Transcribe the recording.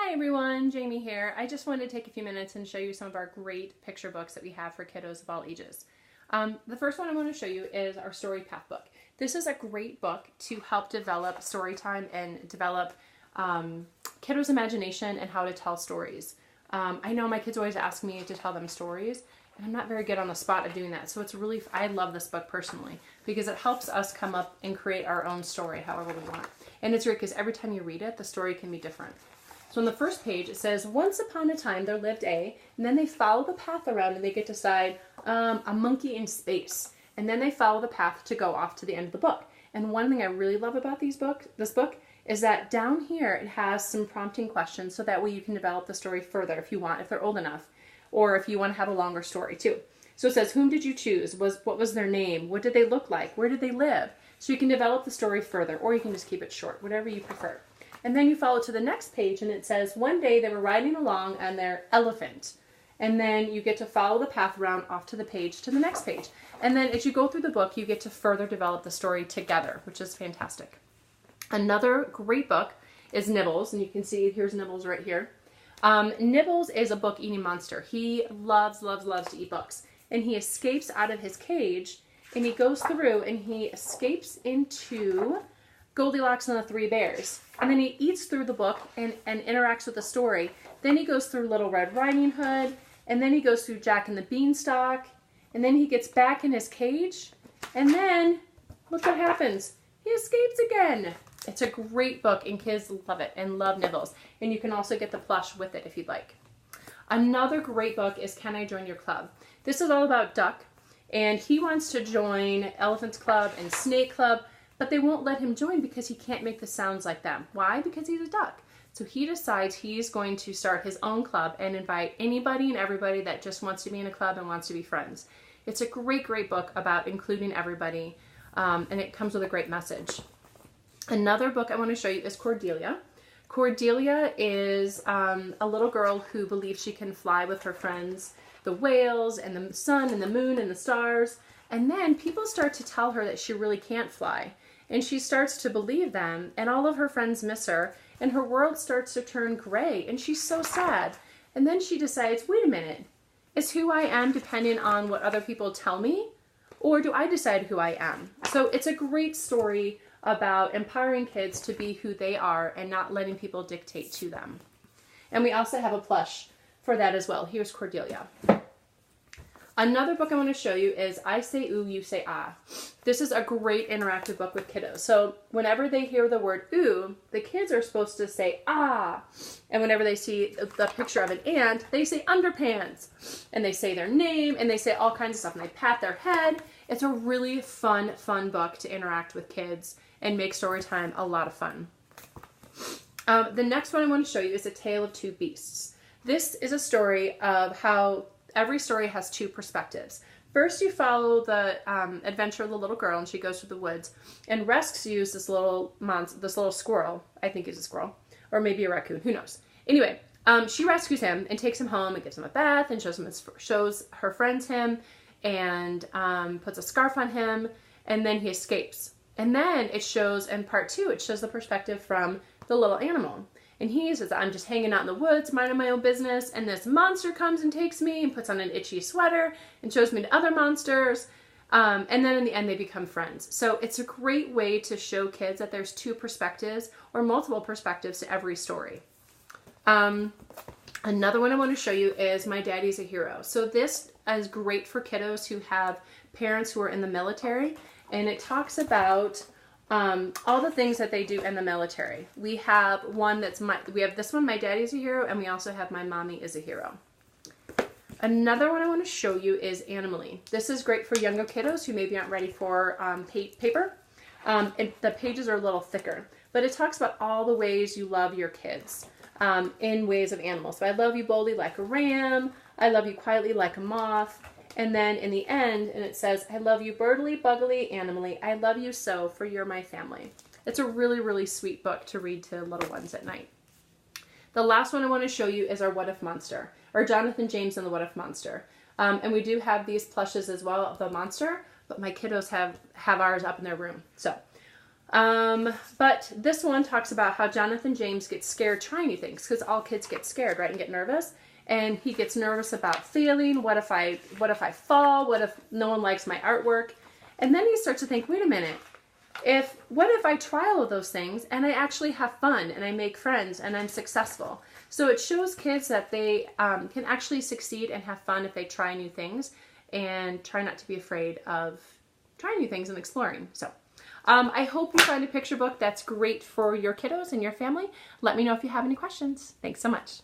Hi everyone, Jamie here. I just wanted to take a few minutes and show you some of our great picture books that we have for kiddos of all ages. The first one I want to show you is our Story Path book. This is a great book to help develop story time and develop kiddos' imagination and how to tell stories. I know my kids always ask me to tell them stories, and I'm not very good on the spot of doing that. So it's really, I love this book personally because it helps us come up and create our own story however we want. And it's great because every time you read it, the story can be different. So on the first page, it says, once upon a time there lived a, and then they follow the path around and they get to decide a monkey in space. And then they follow the path to go off to the end of the book. And one thing I really love about this book is that down here it has some prompting questions so that way you can develop the story further if you want, if they're old enough, or if you want to have a longer story too. So it says, whom did you choose? What was their name? What did they look like? Where did they live? So you can develop the story further, or you can just keep it short, whatever you prefer. And then you follow to the next page and it says, one day they were riding along on their elephant. And then you get to follow the path around off to the page to the next page. And then as you go through the book, you get to further develop the story together, which is fantastic. Another great book is Nibbles, and you can see here's Nibbles right here. Nibbles is a book-eating monster. He loves, loves, loves to eat books. And he escapes out of his cage, and he goes through and he escapes into Goldilocks and the Three Bears. And then he eats through the book and interacts with the story. Then he goes through Little Red Riding Hood, and then he goes through Jack and the Beanstalk, and then he gets back in his cage, and then look what happens. He escapes again. It's a great book, and kids love it and love Nibbles. And you can also get the plush with it if you'd like. Another great book is Can I Join Your Club? This is all about Duck, and he wants to join Elephant Club and Snake Club, but they won't let him join because he can't make the sounds like them. Why? Because he's a duck. So he decides he's going to start his own club and invite anybody and everybody that just wants to be in a club and wants to be friends. It's a great, great book about including everybody, and it comes with a great message. Another book I want to show you is Cordelia. Cordelia is a little girl who believes she can fly with her friends, the whales and the sun and the moon and the stars. And then people start to tell her that she really can't fly. And she starts to believe them, and all of her friends miss her, and her world starts to turn gray, and she's so sad. And then she decides, wait a minute, is who I am depending on what other people tell me? Or do I decide who I am? So it's a great story about empowering kids to be who they are and not letting people dictate to them. And we also have a plush for that as well. Here's Cordelia. Another book I want to show you is I Say Ooh, You Say Ah. This is a great interactive book with kiddos. So whenever they hear the word ooh, the kids are supposed to say ah. And whenever they see the picture of an ant, they say underpants. And they say their name, and they say all kinds of stuff, and they pat their head. It's a really fun, fun book to interact with kids and make story time a lot of fun. The next one I want to show you is A Tale of Two Beasts. This is a story of how every story has two perspectives. First, you follow the adventure of the little girl, and she goes through the woods and rescues this little squirrel. I think he's a squirrel, or maybe a raccoon. Who knows? Anyway, she rescues him and takes him home and gives him a bath and shows her friends him and puts a scarf on him, and then he escapes. And then it shows in part 2, it shows the perspective from the little animal. And he says, I'm just hanging out in the woods, minding my own business, and this monster comes and takes me and puts on an itchy sweater and shows me to other monsters. And then in the end, they become friends. So it's a great way to show kids that there's two perspectives or multiple perspectives to every story. Another one I want to show you is My Daddy's a Hero. So this is great for kiddos who have parents who are in the military, and it talks about all the things that they do in the military. We have this one, My Daddy's a Hero, and we also have My Mommy is a Hero. Another one I want to show you is Animally. This is great for younger kiddos who maybe aren't ready for paper. The pages are a little thicker, but it talks about all the ways you love your kids in ways of animals. So I love you boldly like a ram. I love you quietly like a moth. And then in the end, and it says, I love you birdily, buggily, animally. I love you so, for you're my family. It's a really, really sweet book to read to little ones at night. The last one I want to show you is our What If Monster, or Jonathan James and the What If Monster. And we do have these plushes as well of the monster, but my kiddos have ours up in their room. So But this one talks about how Jonathan James gets scared trying new things, because all kids get scared, right, and get nervous. And he gets nervous about failing. What if I fall? What if no one likes my artwork? And then he starts to think, wait a minute, what if I try all of those things and I actually have fun and I make friends and I'm successful? So it shows kids that they can actually succeed and have fun if they try new things, and try not to be afraid of trying new things and exploring. So I hope you find a picture book that's great for your kiddos and your family. Let me know if you have any questions. Thanks so much.